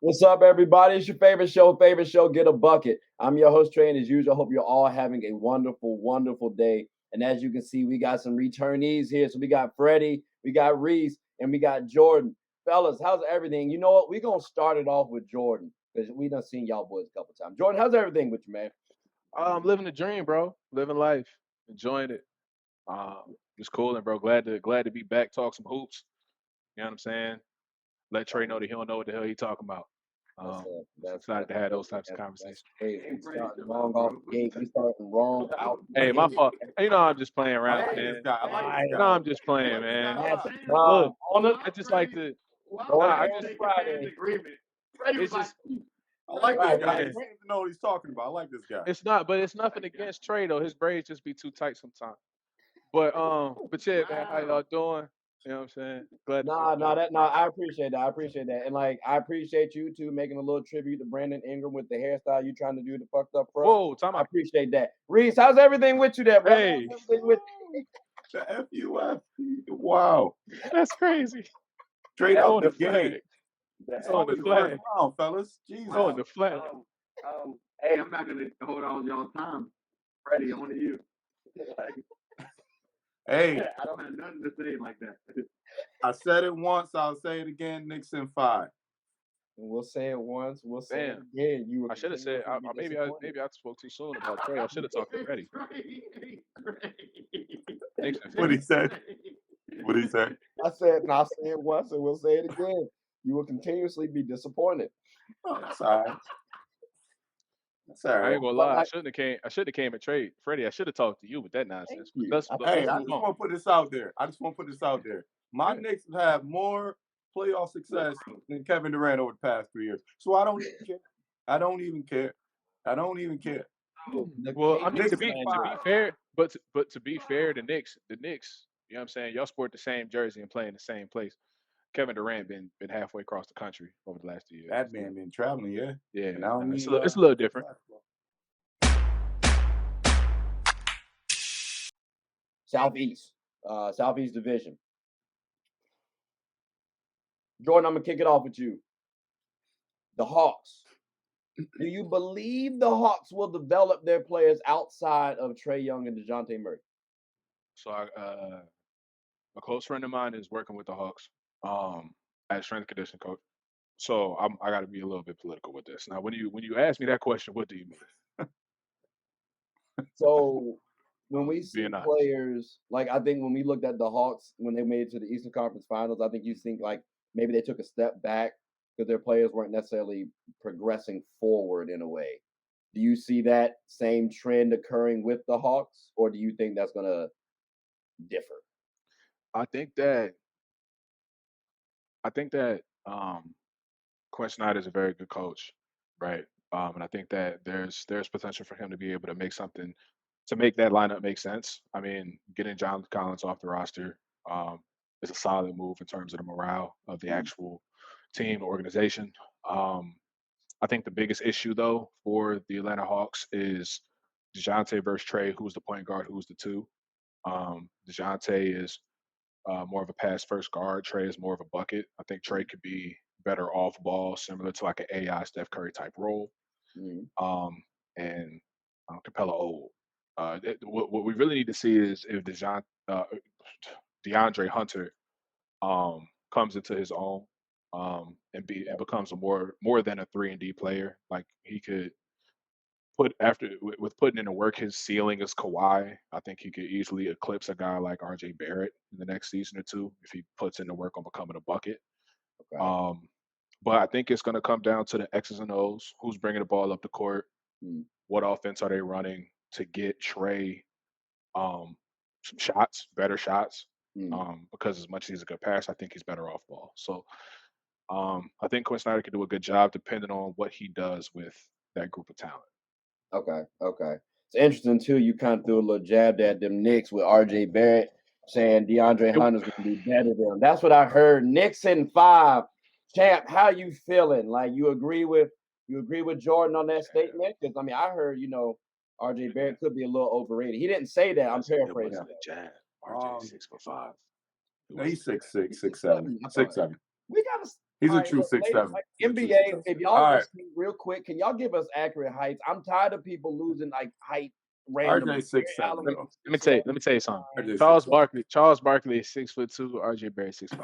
What's up, everybody? It's your favorite show, Get a Bucket. I'm your host, Trey, and as usual, I hope you're all having a wonderful, wonderful day. And as you can see, we got some returnees here. So we got Freddie, we got Reese, and we got Jordan. Fellas, how's everything? You know what? We're going to start it off with Jordan because we done seen y'all boys a couple times. Jordan, how's everything with you, man? I'm living the dream, bro. Living life, enjoying it. Just cool and bro. Glad to be back. Talk some hoops. You know what I'm saying? Let Trey know that he don't know what the hell he talking about. Just excited to have those types of conversations. Hey, we starting wrong off the gate. We starting wrong out. Hey, my fault. You know I'm just playing I around, like man. this guy. I like this You guy. know I'm just playing, man. Nah, Look, I just like to. Nah, I just. It's just. I like Right, this guy. right. He seems to know what he's talking about. I like this guy. It's not, but it's nothing against Trey though. His braids just be too tight sometimes. But yeah, man, how y'all doing? You know what I'm saying? Glad to be back. I appreciate that. I appreciate that. And like I appreciate you too making a little tribute to Brandon Ingram with the hairstyle you trying to do the fucked up fro. Whoa, time I out. appreciate that. Reese, how's everything with you there, brother? Hey, How's everything with The FUF. Wow. that's crazy. Straight out Throwing the the gate. flag. That's Throwing the always the first flag. round, fellas. Jesus. Throwing the flag. Hey, I'm not gonna hold all y'all time. Freddie, on to you. Hey, I don't have nothing to say like that. I said it once. I'll say it again. Knicks in 5. And we'll say it once, we'll say it Damn. again. You were I should have said. Maybe I spoke too soon about Trey. I should have talked to Freddie. Knicks and What he 5. said? What he said? I said, and I'll say it once and we'll say it again. You will continuously be disappointed. Oh, that's all right. That's all I right. ain't gonna lie. I shouldn't have came and Trey. Freddie, I should have talked to you with that nonsense. you. Let's Hey, I move just on. want to put this out there. My Yeah. Knicks have had more playoff success than Kevin Durant over the past 3 years. So I don't even care. I don't even care. Well, I mean, Knicks to be in 5. fair, but to be fair, the Knicks, you know what I'm saying? Y'all sport the same jersey and play in the same place. Kevin Durant been halfway across the country over the last 2 years. That man been traveling, yeah. Yeah, And I don't mean it's a little different. Southeast Division. Jordan, I'm gonna kick it off with you. The Hawks. Do you believe the Hawks will develop their players outside of Trey Young and DeJounte Murray? So a close friend of mine is working with the Hawks as strength conditioning coach. So I got to be a little bit political with this. Now, when you ask me that question, what do you mean? So when we see Being honest. players, like I think when we looked at the Hawks when they made it to the Eastern Conference Finals, I think you think like maybe they took a step back because their players weren't necessarily progressing forward in a way. Do you see that same trend occurring with the Hawks, or do you think that's gonna differ? I think that Quinn Snyder is a very good coach, right? And I think that there's potential for him to be able to make that lineup make sense. I mean, getting John Collins off the roster is a solid move in terms of the morale of the actual team, the organization. I think the biggest issue though for the Atlanta Hawks is DeJounte versus Trey, who's the point guard, who's the two. DeJounte is more of a pass first guard. Trey is more of a bucket. I think Trey could be better off ball, similar to like an AI Steph Curry type role. Mhm. And Capella old. What we really need to see is if DeAndre Hunter comes into his own and becomes a more than a 3-and-D player. Like he could with putting in the work, his ceiling is Kawhi. I think he could easily eclipse a guy like RJ Barrett in the next season or two if he puts in the work on becoming a bucket. Okay. But I think it's going to come down to the X's and O's. Who's bringing the ball up the court? Mm. What offense are they running to get Trey some shots, better shots? Because as much as he's a good passer, I think he's better off ball. So I think Quinn Snyder can do a good job depending on what he does with that group of talent. Okay. It's interesting too. You kind of threw a little jab at them Knicks with RJ Barrett saying DeAndre Hunter's going to be better than him. That's what I heard. Knicks in 5. Champ, how you feeling? Like you agree with Jordan on that statement? Because I mean, I heard RJ Barrett could be a little overrated. He didn't say that. I'm paraphrasing. RJ 6'5". No, he's 6'6", 6'7", 6'7". We got He's All a right, true look, ladies, 6'7". like He's a true NBA, 6'7". if All y'all right, listening real quick, can y'all give us accurate heights? I'm tired of people losing like height randomly. RJ 6'7", Allen bro. Let me tell you something. RJ Charles 6'7". Barkley is 6'2", RJ Barrett 6'5".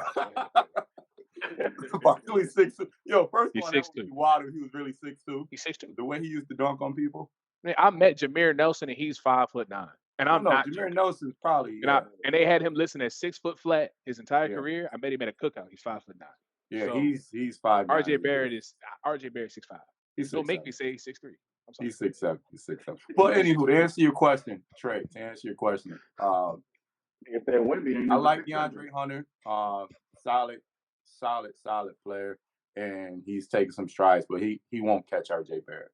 Barkley 6'2". Yo, first of He's all, that would 6'2". be wild if he was really 6'2". He's 6'2". The way he used to dunk on people. Man, I met Jameer Nelson and he's 5'9", and I'm No, not Jameer joking. Nelson's probably And they had him listed at 6 foot flat his entire Yeah. career. I met him at a cookout. He's 5'9". Yeah, So he's 5'9". RJ Barrett 6'5". He's Don't make 6'7". me say he's 6'3". I'm sorry. He's 6'7". He's 6'7". But anywho, to answer your question, Trey, If they're winning, I like DeAndre Hunter. Solid player, and he's taking some strides, but he won't catch RJ Barrett.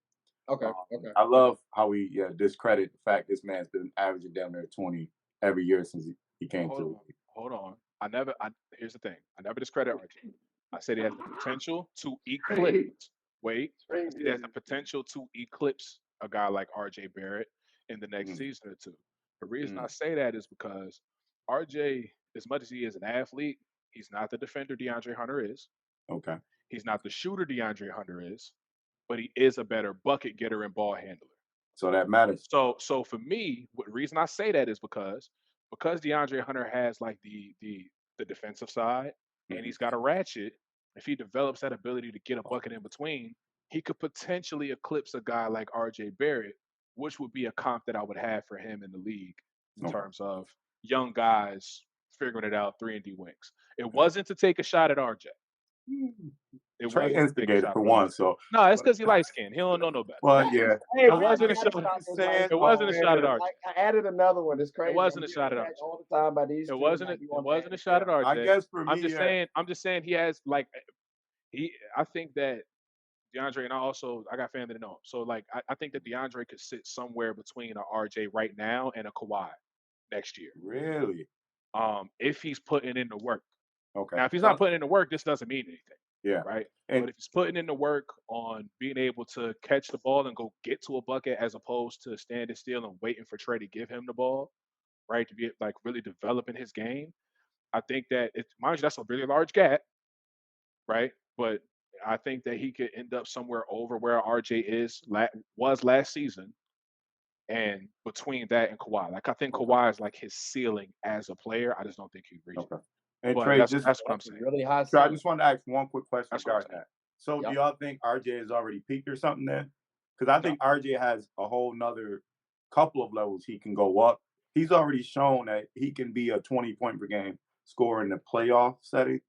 Okay. I love how we discredit the fact this man's been averaging down there 20 every year since he came to. Hold on. Here's the thing. I never discredit RJ. I said he has the potential to eclipse. Wait. I said he has the potential to eclipse a guy like RJ Barrett in the next season or two. The reason I say that is because RJ, as much as he is an athlete, he's not the defender DeAndre Hunter is. Okay. He's not the shooter DeAndre Hunter is, but he is a better bucket getter and ball handler. So that matters. So for me, the reason I say that is because DeAndre Hunter has like the defensive side and he's got a ratchet. If he develops that ability to get a bucket in between, he could potentially eclipse a guy like RJ Barrett, which would be a comp that I would have for him in the league in terms of young guys figuring it out 3-and-D wings. It wasn't to take a shot at RJ. It Trey wasn't to take a instigated shot for at one, RJ. so No, it's because he light skinned. He don't know no better. well, yeah. Hey, It wasn't a shot. It wasn't a shot at RJ. I added another one. It's crazy. It wasn't a I'm shot at getting RJ. attacked all the time by these. It wasn't a shot at RJ. I guess for me, I'm just saying he has like I think that DeAndre, and I got family to know him. So like I think that DeAndre could sit somewhere between a RJ right now and a Kawhi next year. Really? If he's putting in the work. Okay. Now if he's not putting in the work, this doesn't mean anything. Yeah. Right. And but if he's putting in the work on being able to catch the ball and go get to a bucket as opposed to standing still and waiting for Trey to give him the ball, right? To be like really developing his game. I think that mind you, that's a really large gap, right? But I think that he could end up somewhere over where RJ was last season, and between that and Kawhi. Like I think Kawhi is like his ceiling as a player. I just don't think he reached it. And But Trey, that's what I'm saying. Really high. So I just wanted to ask one quick question That's what I'm regarding saying. that. So Yep. do y'all think RJ has already peaked or something then? Because I think RJ has a whole nother couple of levels he can go up. He's already shown that he can be a 20-point per game scorer in the playoff setting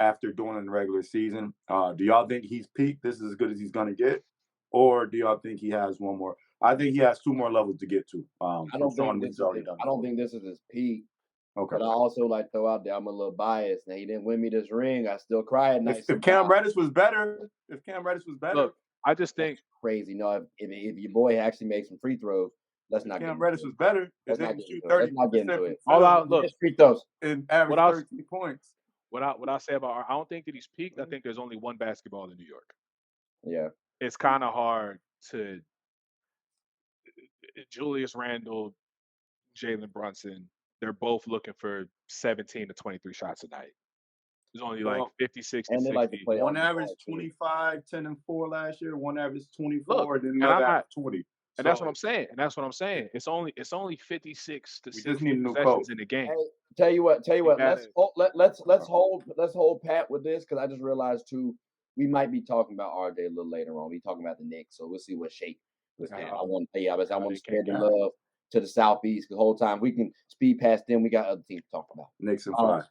after doing it in the regular season. Do y'all think he's peaked? This is as good as he's going to get? Or do y'all think he has one more? I think he has 2 more levels to get to. I don't think this is his peak. Okay. But I also like throw out there, I'm a little biased. Now he didn't win me this ring. I still cry at night. If Cam Reddish was better, Look, I just think crazy. No, if your boy actually makes some free throws, let's not. Cam Reddish was better. Let's not shoot get into it. All out. Look, free throws and average 13 points. What I say about I don't think that he's peaked. I think there's only one basketball in New York. Yeah, it's kind of hard to Julius Randle, Jalen Brunson. They're both looking for 17 to 23 shots a night. There's only like 56 to 60. Like to play one average 25, 10 and 4 last year. One average 24, Look, and another average 20. And that's what I'm saying. It's only 56 to 60 possessions in the game. Hey, tell you what. Let's hold pat with this because I just realized too we might be talking about RJ a little later on. We talking about the Knicks, so we'll see what shape was in. I want to spread the love to the Southeast the whole time. We can speed past them. We got other teams to talk about. Knicks and 5.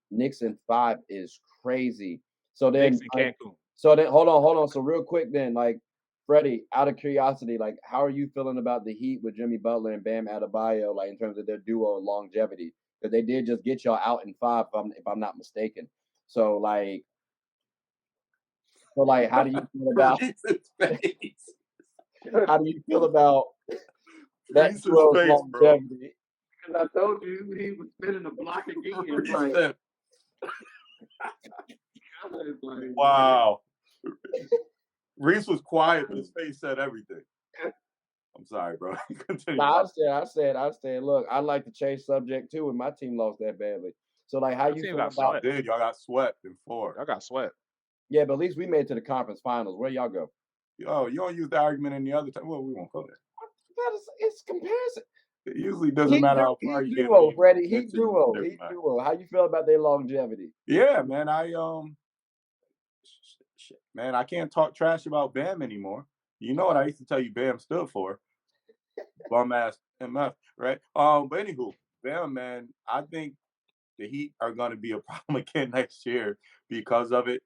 Knicks and 5 is crazy. So then, Cancun. So then, hold on. So real quick, then, like Freddie, out of curiosity, like how are you feeling about the Heat with Jimmy Butler and Bam Adebayo, like in terms of their duo longevity? Because they did just get y'all out in 5, if I'm not mistaken. So how do you feel about? How do you feel about that longevity? Because I told you he was spinning the block again. Wow. Reese was quiet, but his face said everything. I'm sorry, bro. Continue. I said, look, I'd like to change subject too, and my team lost that badly. So, like, how you feel about? Dude, y'all got swept in 4. I got swept. Yeah, but at least we made it to the conference finals. Where y'all go? Oh, you don't use the argument any other time. Well, we won't go there. It's comparison. It usually doesn't matter how far Heat you get. duo, Freddie. Heat Mention duo. doesn't Heat matter. duo. How you feel about their longevity? Yeah, man. Man, I can't talk trash about Bam anymore. You know what I used to tell you Bam stood for? Bum ass MF, right? But anywho, Bam, man, I think the Heat are gonna be a problem again next year because of it.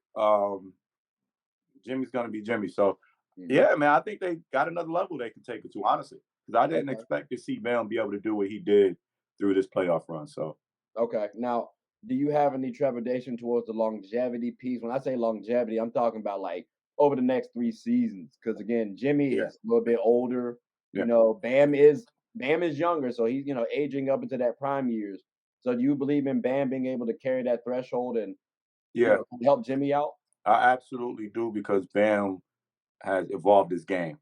Jimmy's gonna be Jimmy. So yeah, man, I think they got another level they can take it to, honestly. Because I didn't expect to see Bam be able to do what he did through this playoff run. So Okay. Now, do you have any trepidation towards the longevity piece? When I say longevity, I'm talking about like over the next 3 seasons. Because again, Jimmy Yeah. is a little bit older. Yeah. You know, Bam is younger, so he's aging up into that prime years. So do you believe in Bam being able to carry that threshold and yeah, help Jimmy out? I absolutely do because Bam has evolved his game.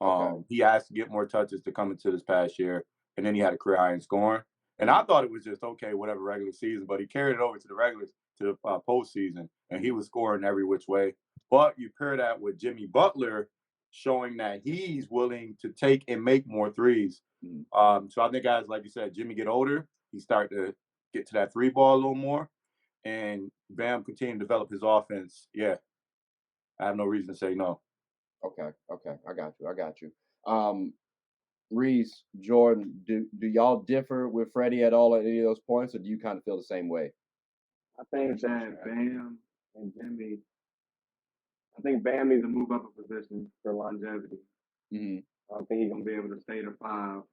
Okay. He has to get more touches to come into this past year, and then he had a career high in scoring. And I thought it was just okay, whatever regular season, but he carried it over to the postseason, and he was scoring every which way. But you pair that with Jimmy Butler showing that he's willing to take and make more threes. So I think, guys, like you said, Jimmy get older, he start to get to that three ball a little more, and Bam continue to develop his offense. Yeah, I have no reason to say no. Okay. I got you. Reese, Jordan, do y'all differ with Freddie at all at any of those points, or do you kind of feel the same way? I think that Bam and Jimmy. I think Bam needs to move up a position for longevity. Mm-hmm. I don't think he's gonna be able to stay to 5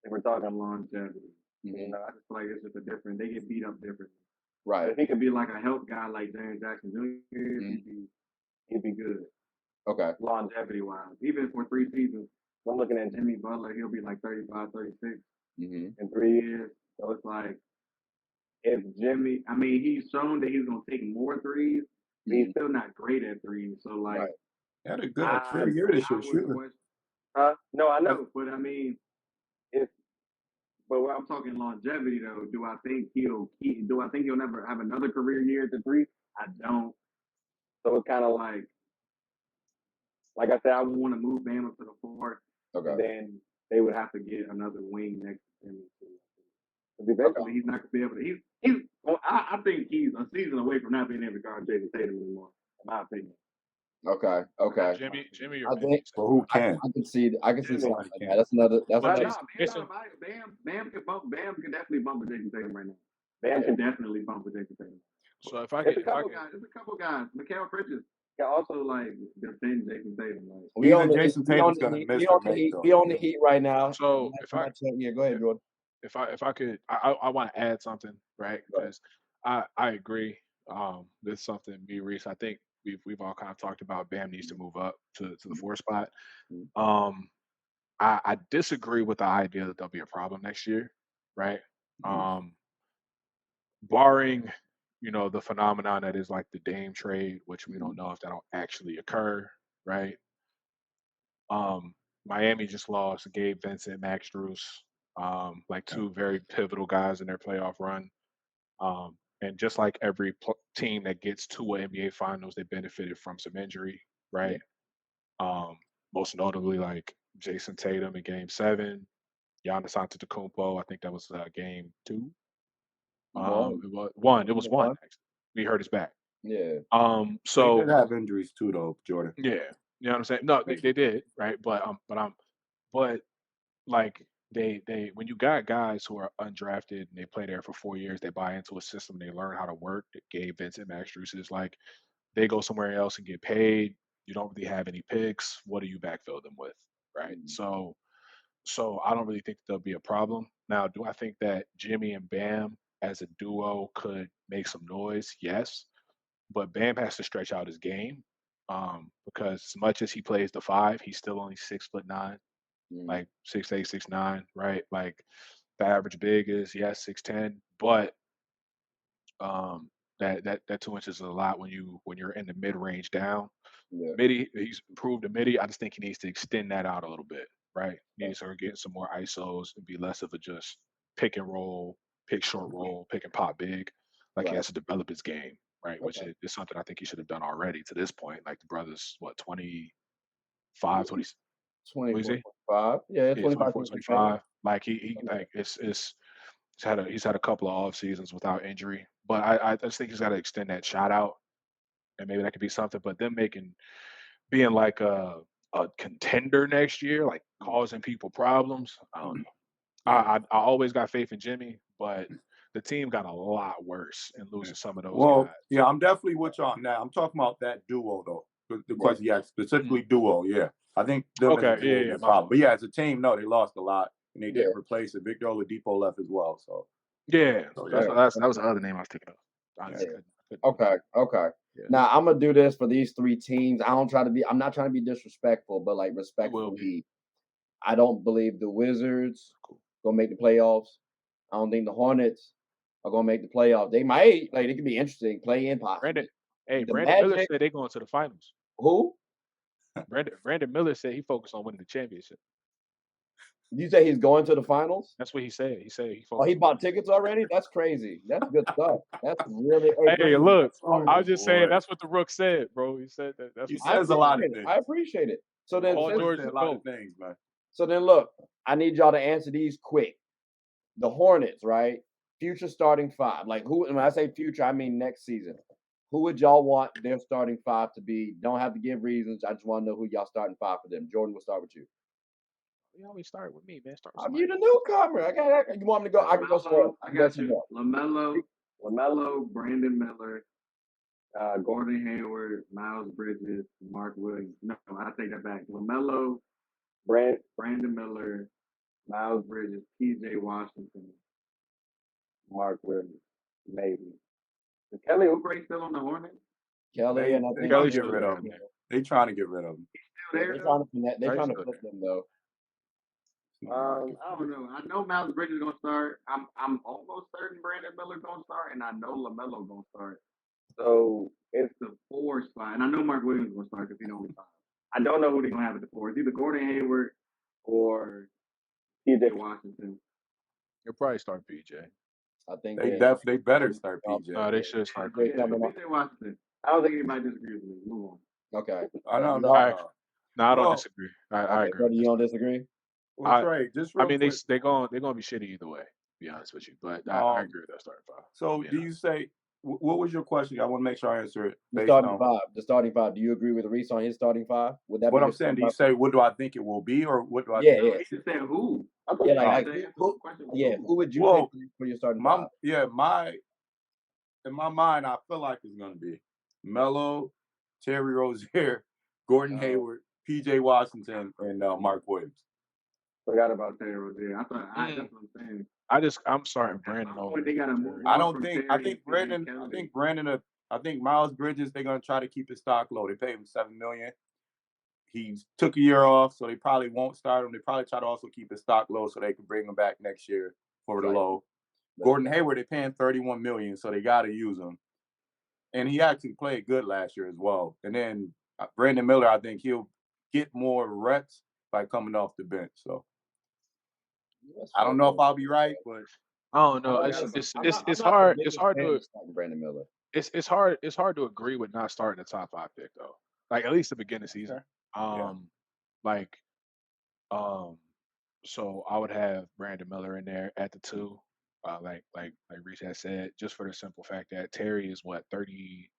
if we're talking longevity. Mm-hmm. I just feel like it's just a different. They get beat up differently. Right. If he could be like a help guy like James Jackson Jr., he'd be good. Okay. Longevity wise, even for 3 seasons. I'm looking at Jimmy Butler, he'll be like 35, 36 in 3 years. So it's like, if Jimmy, I mean, he's shown that he's going to take more threes, but he's still not great at threes. So, like, He had a good career year this year shooting. No, I know, but I mean, but when I'm talking longevity, though, do I think he'll never have another career year at the three? I don't. So it's kind of like I said, I want to move Bama to the 4. Okay. And then they would have to get another wing next to him. Because eventually he's not going to be able to. I think he's a season away from not being able to guard Jason Tatum anymore, in my opinion. Okay. Jimmy or I think who can? I can see something like that. That's But another. Bam can bump. Bam can definitely bump with Jason Tatum right now. Bam can definitely bump with Jason Tatum. So if I There's could, a couple guys. Mikal Bridges can also like defend Jason Tatum. Like, Jason Tatum's gonna miss the make though. We on the Heat right now. So go ahead, Jordan. if I could, I want to add something, right? Because I agree. There's something Reese. I think we've all kind of talked about. Bam needs to move up to the 4 spot. I disagree with the idea that there'll be a problem next year, right? Barring the phenomenon that is like the Dame trade, which we don't know if that'll actually occur, right? Miami just lost Gabe Vincent, Max Strus, like 2 very pivotal guys in their playoff run. And just like every team that gets to an NBA Finals, they benefited from some injury, right? Most notably, like Jason Tatum in Game 7, Giannis Antetokounmpo. I think that was Game 2. It was one. It was one. Actually, he hurt his back. Yeah. So they did have injuries too, though, Jordan. Yeah, you know what I'm saying. No, they did, right? But like they when you got guys who are undrafted and they play there for 4 years, they buy into a system, they learn how to work. Gabe Vincent, Max Strus is like they go somewhere else and get paid. You don't really have any picks. What do you backfill them with, right? So I don't really think there'll be a problem. Now, do I think that Jimmy and Bam as a duo could make some noise? Yes, but Bam has to stretch out his game because as much as he plays the 5, he's still only 6'9", like 6'8", 6'9", right? Like the average big is 6'10", but that 2 inches is a lot when you're in the mid range down. Yeah. Midi, he's improved the midi. I just think he needs to extend that out a little bit, right? He needs to start getting some more ISOs and be less of a just pick and roll, pick short roll, pick and pop big. Like he has to develop his game. right? Which Okay. is something I think he should have done already to this point. Like the brother's what 25, 20, what is 24, he? 25. Yeah, Yeah, 25, 24, 26, maybe. 25. Like he like he's had a couple of off seasons without injury, but I just think he's got to extend that shot out, and maybe that could be something. But them being like a contender next year, like causing people problems, I don't know. I always got faith in Jimmy, but the team got a lot worse in losing some of those Well, guys. yeah, I'm definitely with you on that. I'm talking about that duo though. The Yeah. question you asked specifically duo, yeah. I think them as Okay, a duo yeah, is a my problem. fault. But yeah, as a team, no, they lost a lot and they Yeah. didn't replace it. Victor Oladipo left as well. So Yeah, So, that's, yeah. that was the other name I was thinking of. Honestly, Yeah. couldn't put Okay. Okay. Yeah. Now I'm gonna do this for these three teams. I'm not trying to be disrespectful, but like will be. respectfully, I don't believe the Wizards gonna make the playoffs. I don't think the Hornets are gonna make the playoffs. They might, like, it could be interesting, play in possibly. The Brandon Miller Magic, said they going to the finals. who? Brandon Miller said he focused on winning the championship. You say he's going to the finals? That's what he said. He said he Oh, he focused on bought tickets already? That's crazy. That's good stuff. That's really Hey, look, Oh, I was just saying boy. that's what the Rook said, bro. He said that. That's He what I says a lot of appreciate it. things. I appreciate it. So then, Paul Jordan George said is a lot GOAT. of things, man. so then, look, I need y'all to answer these quick. The Hornets, right? Future starting five. Like who? When I say future, I mean next season. Who would y'all want their starting five to be? Don't have to give reasons. I just want to know who y'all starting five for them. Jordan, we'll start with you. You always start with me, man. Start with I'm somebody. you the newcomer. You want me to go? I can go first. I got you. LaMelo, Brandon Miller, Gordon Hayward, Miles Bridges, Mark Williams. No, I take that back. LaMelo, Brandon Miller, Miles Bridges, P.J. Washington, Mark Williams, maybe. Is Kelly Oubre still on the Hornets? Kelly They, and I they think gonna Kelly's get still rid there, of him. man. They trying to get rid of him. Still there? they're Right, trying to still flip there. them though. I don't know. I know Miles Bridges is gonna start. I'm almost certain Brandon Miller gonna start, and I know LaMelo gonna start. So it's the 4 spot, and I know Mark Williams is gonna start because he's only 5. I don't know who they're gonna have at the 4. It's either Gordon Hayward or P.J. Washington. You'll probably start PJ. I think They better start PJ. No, they should start They PJ. coming up. P.J. Washington. I don't think anybody disagrees with me. Move on. Okay. I don't No. know. No, I don't Well, disagree. I Okay, agree. brother, with you this. don't disagree? Well, Trey, just I real mean, quick. they're gonna be shitty either way. To be honest with you, but I agree with that starting five. So Yeah. do you say what was your question? I want to make sure I answer it The based starting on five. The starting five. Do you agree with Reese on his starting five? Would that what be I'm your saying. Do starting you five? say what do I think it will be, or what do I? Yeah, think? yeah. He just said who. Yeah, like who who would you Well, pick for your starting My five? in my mind, I feel like it's gonna be Melo, Terry Rozier, Gordon Hayward, P.J. Washington, and Mark Williams. Forgot about Terry Rozier. I thought that's what I'm saying. I'm starting Brandon At some over. point, they gotta move I on don't from think. Terry I think and Brandon. Kelly. I think Brandon. I think Miles Bridges. They're gonna try to keep his stock low. They paid him $7 million. He took a year off, so they probably won't start him. They probably try to also keep his stock low so they can bring him back next year for the low. Gordon Hayward, they're paying $31 million, so they got to use him. And he actually played good last year as well. And then Brandon Miller, I think he'll get more reps by coming off the bench. So I don't know if I'll be right, but I don't know. It's hard. It's hard to Brandon Miller. It's hard to agree with not starting the top 5 pick though. Like at least the beginning of the season. So I would have Brandon Miller in there at the 2. Like Reese has said, just for the simple fact that Terry is what 30.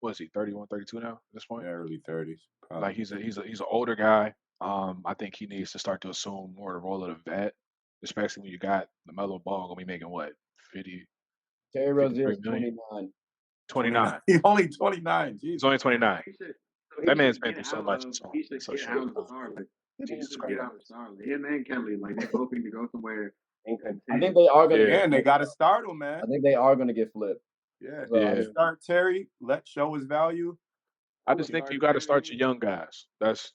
What is he? 31, 32 now at this point? Yeah, early 30s. Probably. Like he's an older guy. I think he needs to start to assume more the role of the vet, especially when you got LaMelo Ball gonna be making what 50. Terry Rozier is 29. 29. He's only 29. He's only 29. That man's been through so much. He should get out of Charlotte. Jesus Get out of Charlotte. Him and Kelly, like they both need to go somewhere and continue. I think they are going to. And they got to start him, man. I think they are going to get flipped. Yeah. Start Terry. Let's show his value. I just think you got to start your young guys. That's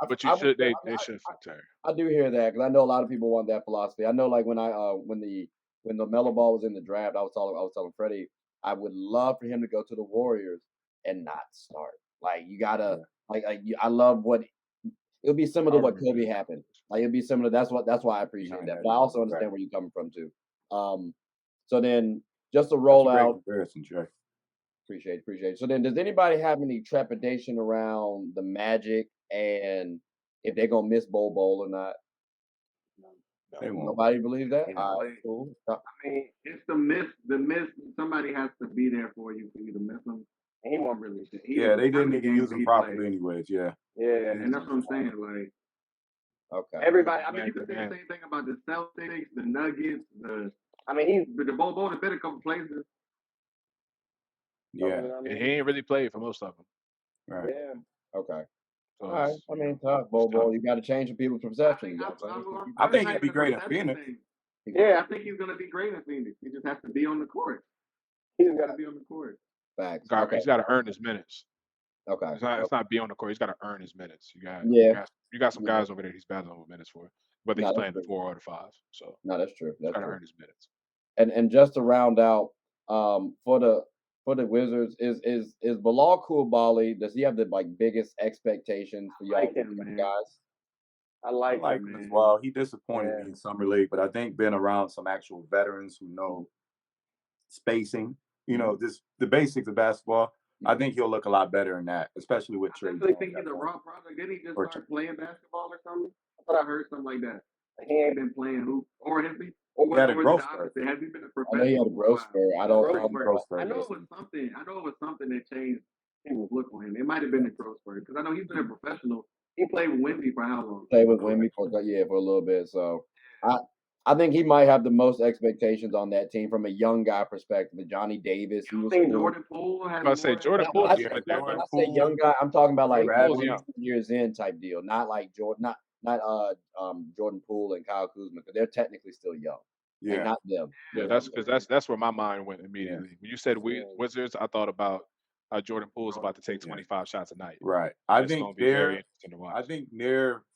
But you should. They should flip Terry. I do hear that because I know a lot of people want that philosophy. I know, like when the Melo Ball was in the draft, I was telling Freddie I would love for him to go to the Warriors and not start. Like you gotta I love what it'll be similar to what Kobe happened. Like it'll be similar. That's why I appreciate that. But I also understand where you're coming from too. So then just to roll out. Comparison, Jay. Appreciate it. So then, does anybody have any trepidation around the Magic and if they're gonna miss Bol or not? They won't. Nobody believes that. Yeah. All right, cool. I mean, it's the miss. The miss. Somebody has to be there for you to miss him. And he won't really. Yeah, they didn't every even game use him he properly, plays. anyways. Yeah. Yeah, and that's what I'm saying. Like Okay. everybody. I mean, you can say the same thing about the Celtics, the Nuggets. I mean, he's the Bol has been a couple places. Yeah. You know what I mean? And he ain't really played for most of them. Right. Yeah. Okay. So All right. it's, I mean, tough, Bol. You got to change the people's perception. I think he'd be great in Phoenix. Yeah, I think he's gonna be great in Phoenix. He just has to be on the court. He just got to be on the court. Facts. He's got to earn his minutes. Okay. It's not be on the court. He's got to earn his minutes. You got some guys over there he's battling with minutes for, whether he's playing the 4 or the 5. So no, that's true. He's got to earn his minutes. And just to round out, for the Wizards, is Bilal Coulibaly? Does he have the biggest expectations for y'all guys? I like him as well. He disappointed me in summer league, but I think being around some actual veterans who know spacing, just the basics of basketball, I think he'll look a lot better in that, especially with Trey. I think he's a raw product. Didn't he just start playing basketball or something? I thought I heard something like that. He ain't been playing hoop, or has he? Or he had a growth spurt. Has he been a professional? I know he had a growth spurt. I know it was something. I know it was something that changed people's look on him. It might have been the growth spurt because I know he's been a professional. He played with Wemby for how long? Played with Wemby for a little bit. So I think he might have the most expectations on that team from a young guy perspective. Johnny Davis. You think Jordan Poole has? I say Jordan Poole. When I say young guy, I'm talking about like 2 years in type deal, not like Jordan, not Jordan Poole and Kyle Kuzma, because they're technically still young. Yeah, and not them. Yeah, that's where my mind went immediately. When you said Wizards, I thought about Jordan Poole is about to take 25 shots a night. Right. I think their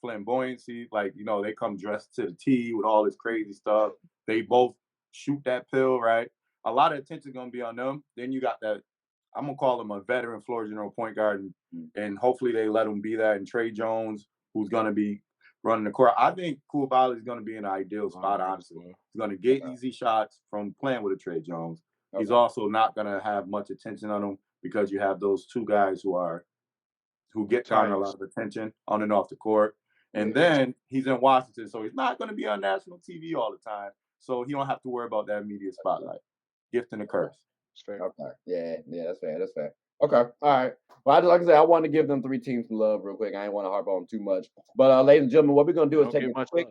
flamboyancy, like, they come dressed to the T with all this crazy stuff. They both shoot that pill, right? A lot of attention is going to be on them. Then you got that, I'm going to call him a veteran floor general point guard, and hopefully they let him be that. And Trey Jones, who's going to be running the court. I think Coulibaly is going to be in an ideal spot, honestly. He's going to get easy shots from playing with a Trey Jones. He's also not going to have much attention on him, because you have those two guys who get kind of a lot of attention on and off the court. And then he's in Washington, so he's not going to be on national TV all the time. So he don't have to worry about that media spotlight. Gift and a curse. Okay. Yeah, that's fair. That's fair. Okay. All right. Well, like I said, I wanted to give them 3 teams some love real quick. I ain't want to harp on them too much. But ladies and gentlemen, what we're gonna do is take a quick.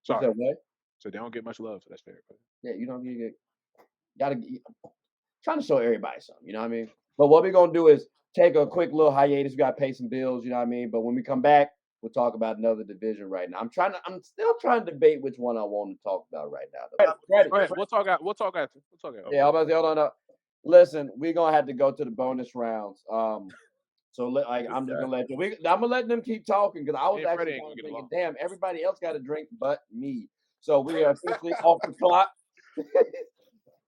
Sorry. So they don't get much love, so that's fair. Yeah, you gotta trying to show everybody something, you know what I mean? But what we're gonna do is take a quick little hiatus. We gotta pay some bills, you know what I mean? But when we come back, we'll talk about another division right now. I'm still trying to debate which one I want to talk about right now. Go ahead. We'll talk after. Yeah, I'm about to say, hold on. Listen, we're gonna have to go to the bonus rounds. So I'm just gonna let you. I'm gonna let them keep talking, because I was actually thinking, damn, everybody else got a drink but me. So we are officially off the clock.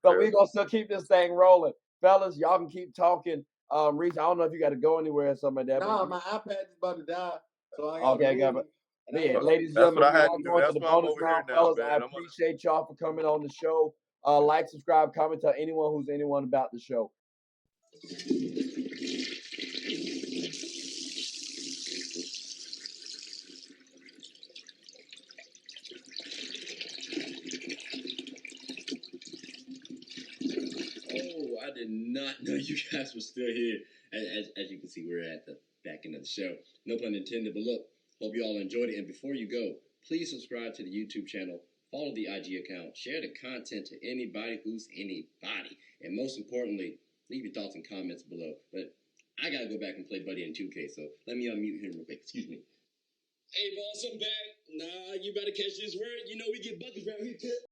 But we're gonna still keep this thing rolling. Fellas, y'all can keep talking. Reese, I don't know if you got to go anywhere or something like that. No, my iPad is about to die. So I got ladies and gentlemen, we're going to the bonus round, fellas. I appreciate y'all for coming on the show. Like, subscribe, comment, tell anyone who's anyone about the show. I did not know you guys were still here. As you can see, we're at the back end of the show. No pun intended, but look, hope you all enjoyed it. And before you go, please subscribe to the YouTube channel, follow the IG account, share the content to anybody who's anybody. And most importantly, leave your thoughts and comments below. But I got to go back and play Buddy in 2K, so let me unmute him real quick. Excuse me. Hey, boss, I'm back. Nah, you better catch this word. You know we get buckets around here, too.